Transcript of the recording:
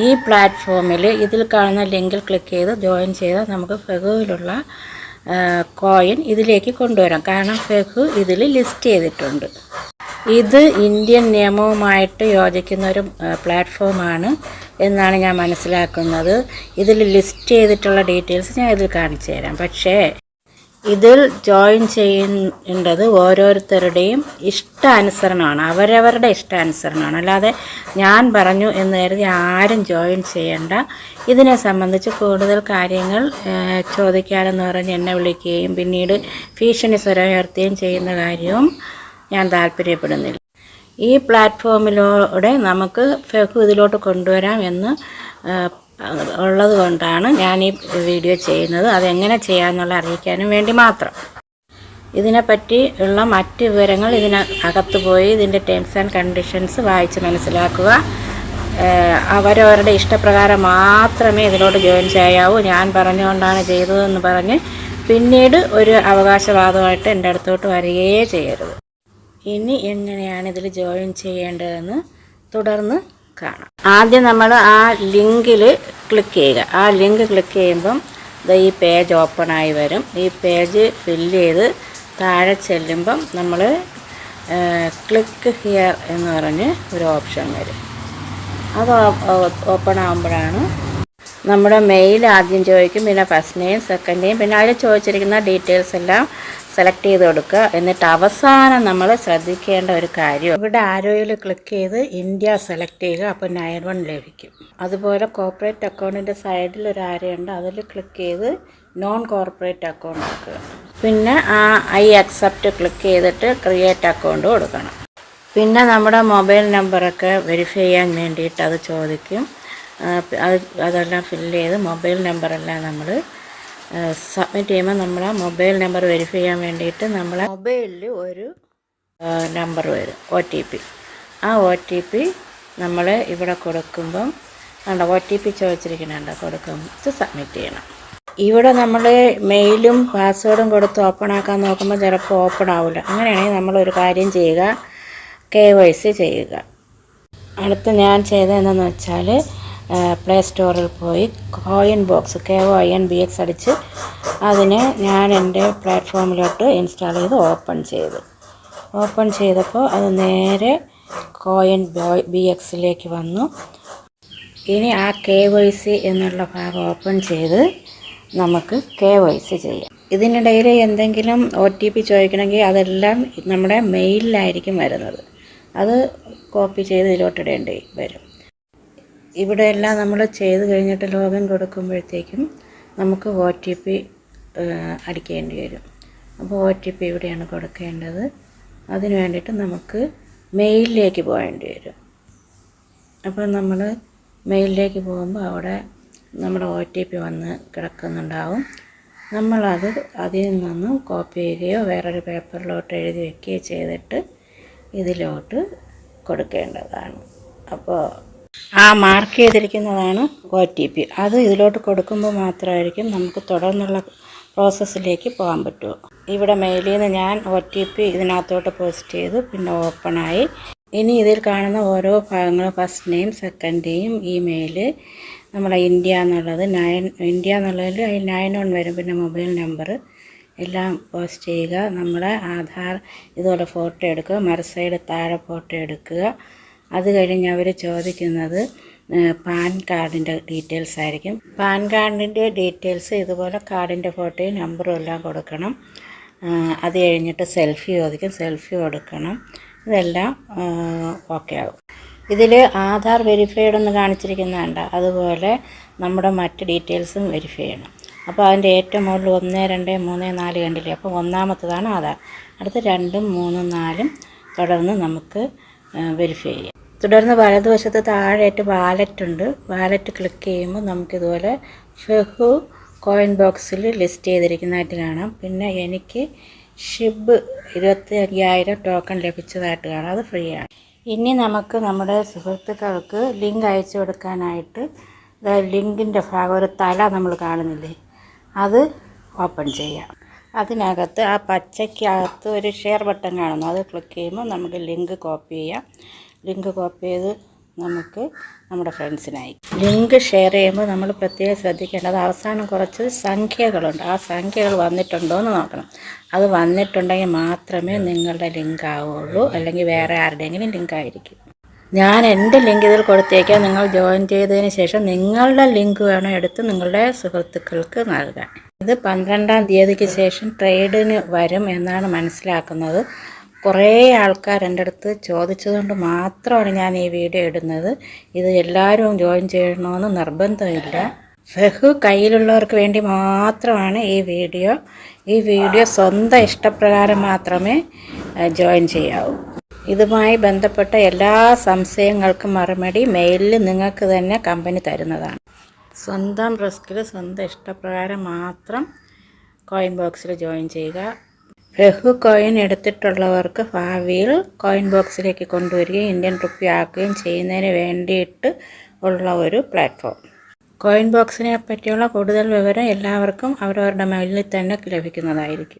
ഈ പ്ലാറ്റ്ഫോമിൽ ഇതിൽ കാണുന്ന ലിങ്കിൽ ക്ലിക്ക് ചെയ്ത് ജോയിൻ ചെയ്താൽ നമുക്ക് ഫെഗുവിലുള്ള കോയിൻ ഇതിലേക്ക് കൊണ്ടുവരാം. കാരണം ഫെഗു ഇതിൽ ലിസ്റ്റ് ചെയ്തിട്ടുണ്ട്. ഇത് ഇന്ത്യൻ നിയമവുമായിട്ട് യോജിക്കുന്ന ഒരു പ്ലാറ്റ്ഫോമാണ് എന്നാണ് ഞാൻ മനസ്സിലാക്കുന്നത്. ഇതിൽ ലിസ്റ്റ് ചെയ്തിട്ടുള്ള ഡീറ്റെയിൽസ് ഞാൻ ഇതിൽ കാണിച്ചു തരാം. പക്ഷേ ഇതിൽ ജോയിൻ ചെയ്യേണ്ടത് ഓരോരുത്തരുടെയും ഇഷ്ടാനുസരണമാണ്, അവരവരുടെ ഇഷ്ടാനുസരണമാണ്. അല്ലാതെ ഞാൻ പറഞ്ഞു എന്ന് കരുതി ആരും ജോയിൻ ചെയ്യേണ്ട. ഇതിനെ സംബന്ധിച്ച് കൂടുതൽ കാര്യങ്ങൾ ചോദിക്കാനെന്ന് പറഞ്ഞ് എന്നെ വിളിക്കുകയും പിന്നീട് ഭീഷണി സ്വരം ഉയർത്തുകയും ചെയ്യുന്ന കാര്യവും ഞാൻ താല്പര്യപ്പെടുന്നില്ല. ഈ പ്ലാറ്റ്ഫോമിലൂടെ നമുക്ക് ഫെഗു ഇതിലോട്ട് കൊണ്ടുവരാം എന്ന് ഉള്ളത് കൊണ്ടാണ് ഞാൻ ഈ വീഡിയോ ചെയ്യുന്നത്. അതെങ്ങനെ ചെയ്യാമെന്നുള്ള അറിയിക്കാനും വേണ്ടി മാത്രം. ഇതിനെപ്പറ്റി ഉള്ള മറ്റ് വിവരങ്ങൾ ഇതിനകത്ത് പോയി ഇതിൻ്റെ ടേംസ് ആൻഡ് കണ്ടീഷൻസ് വായിച്ച് മനസ്സിലാക്കുക. അവരവരുടെ ഇഷ്ടപ്രകാരം മാത്രമേ ഇതിലോട്ട് ജോയിൻ ചെയ്യാവൂ. ഞാൻ പറഞ്ഞുകൊണ്ടാണ് ചെയ്തതെന്ന് പറഞ്ഞ് പിന്നീട് ഒരു അവകാശവാദമായിട്ട് എൻ്റെ അടുത്തോട്ട് വരികയേ ചെയ്യരുത്. ഇനി എങ്ങനെയാണ് ഇതിൽ ജോയിൻ ചെയ്യേണ്ടതെന്ന് തുടർന്ന് കാണാം. ആദ്യം നമ്മൾ ആ ലിങ്കിൽ ക്ലിക്ക് ചെയ്യുക. ആ ലിങ്ക് ക്ലിക്ക് ചെയ്യുമ്പം ഈ പേജ് ഓപ്പണായി വരും. ഈ പേജ് ഫില്ല് ചെയ്ത് താഴെ ചെല്ലുമ്പം നമ്മൾ ക്ലിക്ക് ഹിയർ എന്ന് പറഞ്ഞ് ഒരു ഓപ്ഷൻ വരും. അത് ഓപ്പൺ ആകുമ്പോഴാണ് നമ്മുടെ മെയിൽ ആദ്യം ചോദിക്കും, പിന്നെ ഫസ്റ്റ് നെയിം, സെക്കൻഡ് നെയിം, പിന്നെ അതിൽ ചോദിച്ചിരിക്കുന്ന ഡീറ്റെയിൽസ് എല്ലാം സെലക്ട് ചെയ്ത് കൊടുക്കുക. എന്നിട്ട് അവസാനം നമ്മൾ ശ്രദ്ധിക്കേണ്ട ഒരു കാര്യം, ഇവിടെ ആരോയിൽ ക്ലിക്ക് ചെയ്ത് ഇന്ത്യ സെലക്ട് ചെയ്യുക. അപ്പോൾ 91 ലഭിക്കും. അതുപോലെ കോർപ്പറേറ്റ് അക്കൗണ്ടിൻ്റെ സൈഡിൽ ഒരു ആരയുണ്ട്, അതിൽ ക്ലിക്ക് ചെയ്ത് നോൺ കോർപ്പറേറ്റ് അക്കൗണ്ട് എടുക്കുക. പിന്നെ ആ ഐ അക്സെപ്റ്റ് ക്ലിക്ക് ചെയ്തിട്ട് ക്രിയേറ്റ് അക്കൗണ്ട് കൊടുക്കണം. പിന്നെ നമ്മുടെ മൊബൈൽ നമ്പറൊക്കെ വെരിഫൈ ചെയ്യാൻ വേണ്ടിയിട്ട് അത് ചോദിക്കും. അതെല്ലാം ഫില്ല് ചെയ്ത് മൊബൈൽ നമ്പറെല്ലാം നമ്മൾ സബ്മിറ്റ് ചെയ്യുമ്പോൾ നമ്മളെ മൊബൈൽ നമ്പർ വെരിഫൈ ചെയ്യാൻ വേണ്ടിയിട്ട് നമ്മളെ മൊബൈലിൽ ഒരു നമ്പർ വരും, OTP. ആ OTP നമ്മൾ ഇവിടെ കൊടുക്കുമ്പം OTP ചോദിച്ചിരിക്കുന്നുണ്ട്, കൊടുക്കുമ്പോൾ സബ്മിറ്റ് ചെയ്യണം. ഇവിടെ നമ്മൾ മെയിലും പാസ്വേഡും കൊടുത്ത് ഓപ്പൺ ആക്കാൻ നോക്കുമ്പോൾ ചിലപ്പോൾ ഓപ്പൺ ആവില്ല. അങ്ങനെയാണെങ്കിൽ നമ്മളൊരു കാര്യം ചെയ്യുക, KYC ചെയ്യുക. അടുത്ത് ഞാൻ ചെയ്തതെന്തെന്ന് വെച്ചാൽ പ്ലേ സ്റ്റോറിൽ പോയി കോയിൻ ബോക്സ് KOINBX അടിച്ച് അതിനെ ഞാൻ എൻ്റെ പ്ലാറ്റ്ഫോമിലോട്ട് ഇൻസ്റ്റാൾ ചെയ്ത് ഓപ്പൺ ചെയ്തപ്പോൾ അത് നേരെ COINBX വന്നു. ഇനി ആ KYC എന്നുള്ള ഭാഗം ഓപ്പൺ ചെയ്ത് നമുക്ക് KYC ചെയ്യാം. ഇതിനിടയിൽ എന്തെങ്കിലും OTP ചോദിക്കണമെങ്കിൽ അതെല്ലാം നമ്മുടെ മെയിലിലായിരിക്കും വരുന്നത്. അത് കോപ്പി ചെയ്ത് ഇതിലോട്ടിടേണ്ടി വരും. ഇവിടെ എല്ലാം നമ്മൾ ചെയ്ത് കഴിഞ്ഞിട്ട് ലോഗിൻ കൊടുക്കുമ്പോഴത്തേക്കും നമുക്ക് OTP അടിക്കേണ്ടി വരും. അപ്പോൾ OTP ഇവിടെയാണ് കൊടുക്കേണ്ടത്. അതിന് വേണ്ടിയിട്ട് നമുക്ക് മെയിലിലേക്ക് പോകേണ്ടി വരും. അപ്പോൾ നമ്മൾ മെയിലിലേക്ക് പോകുമ്പോൾ അവിടെ നമ്മുടെ OTP വന്ന് കിടക്കുന്നുണ്ടാവും. നമ്മളത് അതിൽ നിന്നും കോപ്പി ചെയ്യുകയോ വേറൊരു പേപ്പറിലോട്ട് എഴുതി വയ്ക്കുകയോ ചെയ്തിട്ട് ഇതിലോട്ട് കൊടുക്കേണ്ടതാണ്. അപ്പോൾ ആ മാർക്ക് ചെയ്തിരിക്കുന്നതാണ് OTP. അത് ഇതിലോട്ട് കൊടുക്കുമ്പോൾ മാത്രമായിരിക്കും നമുക്ക് തുടർന്നുള്ള പ്രോസസ്സിലേക്ക് പോകാൻ പറ്റുമോ. ഇവിടെ മെയിലിൽ നിന്ന് ഞാൻ OTP ഇതിനകത്തോട്ട് പോസ്റ്റ് ചെയ്തു, പിന്നെ ഓപ്പണായി. ഇനി ഇതിൽ കാണുന്ന ഓരോ ഭാഗങ്ങളും first name, second name, email, നമ്മുടെ ഇന്ത്യ എന്നുള്ളതിൽ 91 വരും. പിന്നെ മൊബൈൽ നമ്പർ എല്ലാം പോസ്റ്റ് ചെയ്യുക. നമ്മുടെ ആധാർ ഇതുപോലെ ഫോട്ടോ എടുക്കുക, മറുസൈഡ് താഴെ ഫോട്ടോ എടുക്കുക. അത് കഴിഞ്ഞ് അവർ ചോദിക്കുന്നത് പാൻ കാർഡിൻ്റെ ഡീറ്റെയിൽസ് ആയിരിക്കും. പാൻ കാർഡിൻ്റെ ഡീറ്റെയിൽസ് ഇതുപോലെ കാർഡിൻ്റെ ഫോട്ടോയും നമ്പറും എല്ലാം കൊടുക്കണം. അത് കഴിഞ്ഞിട്ട് സെൽഫി ചോദിക്കും, സെൽഫി കൊടുക്കണം. ഇതെല്ലാം ഓക്കെ ആകും. ഇതിൽ ആധാർ വെരിഫൈഡ് എന്ന് കാണിച്ചിരിക്കുന്നതുണ്ട്, അതുപോലെ നമ്മുടെ മറ്റ് ഡീറ്റെയിൽസും വെരിഫൈ ചെയ്യണം. അപ്പോൾ അതിൻ്റെ ഏറ്റവും മുകളിൽ 1, 2, 3, 4 കണ്ടില്ലേ. അപ്പോൾ ഒന്നാമത്തതാണ് ആധാർ. അടുത്ത് 2, 3, 4 തുടർന്ന് നമുക്ക് വെരിഫൈ ചെയ്യാം. തുടർന്ന് വലതുവശത്ത് താഴെയായിട്ട് വാലറ്റ് ഉണ്ട്. വാലറ്റ് ക്ലിക്ക് ചെയ്യുമ്പോൾ നമുക്കിതുപോലെ ഫെഗു കോയിൻ ബോക്സിൽ ലിസ്റ്റ് ചെയ്തിരിക്കുന്നതായിട്ട് കാണാം. പിന്നെ എനിക്ക് ഷിബ് 25,000 ടോക്കൺ ലഭിച്ചതായിട്ട് കാണാം. അത് ഫ്രീ ആണ്. ഇനി നമുക്ക് നമ്മുടെ സുഹൃത്തുക്കൾക്ക് ലിങ്ക് അയച്ചു കൊടുക്കാനായിട്ട് ലിങ്കിൻ്റെ ഭാഗം ഒരു തല നമ്മൾ കാണുന്നില്ലേ, അത് ഓപ്പൺ ചെയ്യാം. അതിനകത്ത് ആ പച്ചയ്ക്കകത്ത് ഒരു ഷെയർ ബട്ടൺ കാണുന്നു, അത് ക്ലിക്ക് ചെയ്യുമ്പോൾ നമുക്ക് ലിങ്ക് കോപ്പി ചെയ്യാം. ലിങ്ക് കോപ്പി ചെയ്ത് നമുക്ക് നമ്മുടെ ഫ്രണ്ട്സിനായി. ലിങ്ക് ഷെയർ ചെയ്യുമ്പോൾ നമ്മൾ പ്രത്യേകം ശ്രദ്ധിക്കേണ്ടത് അവസാനം കുറച്ച് സംഖ്യകളുണ്ട്. ആ സംഖ്യകൾ വന്നിട്ടുണ്ടോ എന്ന് നോക്കണം. അത് വന്നിട്ടുണ്ടെങ്കിൽ മാത്രമേ നിങ്ങളുടെ ലിങ്ക് ആവുള്ളൂ, അല്ലെങ്കിൽ വേറെ ആരുടെയെങ്കിലും ലിങ്ക് ആയിരിക്കും. ഞാൻ എൻ്റെ ലിങ്ക് ഇതിൽ കൊടുത്തേക്കാം. നിങ്ങൾ ജോയിൻ ചെയ്തതിന് ശേഷം നിങ്ങളുടെ ലിങ്ക് വേണം എടുത്ത് നിങ്ങളുടെ സുഹൃത്തുക്കൾക്ക് നൽകാൻ. ഇത് 12-ാം തീയതിക്ക് ശേഷം ട്രേഡിന് വരും എന്നാണ് മനസ്സിലാക്കുന്നത്. കുറേ ആൾക്കാർ എൻ്റെ അടുത്ത് ചോദിച്ചതുകൊണ്ട് മാത്രമാണ് ഞാൻ ഈ വീഡിയോ ഇടുന്നത്. ഇത് എല്ലാവരും ജോയിൻ ചെയ്യണമെന്ന് നിർബന്ധമില്ല. ഫെഹു കയ്യിലുള്ളവർക്ക് വേണ്ടി മാത്രമാണ് ഈ വീഡിയോ സ്വന്തം ഇഷ്ടപ്രകാരം മാത്രമേ ജോയിൻ ചെയ്യാവൂ. ഇതുമായി ബന്ധപ്പെട്ട എല്ലാ സംശയങ്ങൾക്കും മറുപടി മെയിലിൽ നിങ്ങൾക്ക് തന്നെ കമ്പനി തരുന്നതാണ്. സ്വന്തം റിസ്കിൽ സ്വന്തം ഇഷ്ടപ്രകാരം മാത്രം കോയിൻ ബോക്സിൽ ജോയിൻ ചെയ്യുക. ഫെഹു കോയിൻ എടുത്തിട്ടുള്ളവർക്ക് ഭാവിയിൽ കോയിൻ ബോക്സിലേക്ക് കൊണ്ടുവരികയും ഇന്ത്യൻ റുപ്പി ആക്കുകയും ചെയ്യുന്നതിന് വേണ്ടിയിട്ട് ഉള്ള ഒരു പ്ലാറ്റ്ഫോം. കോയിൻ ബോക്സിനെ പറ്റിയുള്ള കൂടുതൽ വിവരം എല്ലാവർക്കും അവരവരുടെ മെയിലിൽ തന്നെ ലഭിക്കുന്നതായിരിക്കും.